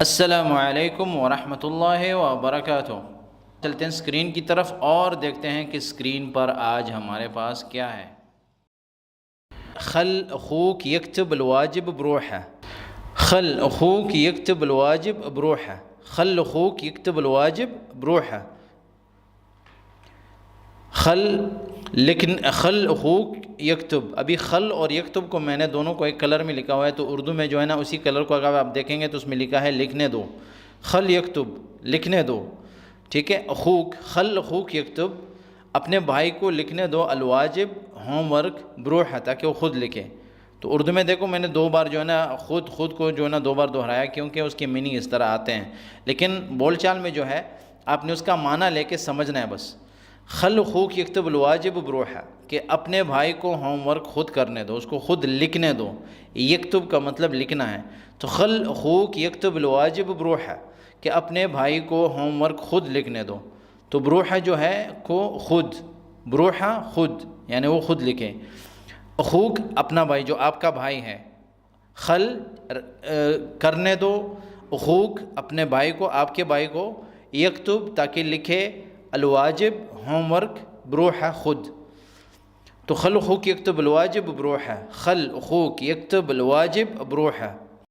السلام علیکم ورحمۃ اللہ وبرکاتہ۔ چلتے ہیں اسکرین کی طرف اور دیکھتے ہیں کہ اسکرین پر آج ہمارے پاس کیا ہے۔ خل اخوک یکتب الواجب بروحه، خل اخوک یکتب الواجب بروحه، خل اخوک یکتب الواجب بروحه۔ خل اخوک یکتب، ابھی خل اور یکتب کو میں نے دونوں کو ایک کلر میں لکھا ہوا ہے، تو اردو میں جو ہے نا اسی کلر کو اگر آپ دیکھیں گے تو اس میں لکھا ہے لکھنے دو، خل یکتب لکھنے دو، ٹھیک ہے۔ اخوک، خل اخوک یکتب، اپنے بھائی کو لکھنے دو الواجب ہوم ورک بروحہ، تاکہ وہ خود لکھے۔ تو اردو میں دیکھو میں نے دو بار جو ہے نا خود کو جو ہے نا دو بار دہرایا، کیونکہ اس کے میننگ اس طرح آتے ہیں، لیکن بول چال میں جو ہے آپ نے اس کا معنی لے کے سمجھنا ہے بس۔ خل اخوک یکتب الواجب بروحہ، کہ اپنے بھائی کو ہوم ورک خود کرنے دو، اس کو خود لکھنے دو۔ یکتب کا مطلب لکھنا ہے، تو خل اخوک یکتب الواجب بروحہ، کہ اپنے بھائی کو ہوم ورک خود لکھنے دو۔ تو بروحہ جو ہے کو خود، بروحہ خود، یعنی وہ خود لکھے۔ اخوک اپنا بھائی، جو آپ کا بھائی ہے، خل کرنے دو، اخوک اپنے بھائی کو، آپ کے بھائی کو، یکتب تاکہ لکھے، الواجب ہوم ورک، بروحہ خود۔ تو خل اخوک یکتب الواجب بروحہ، خل اخوک یکتب الواجب بروحہ۔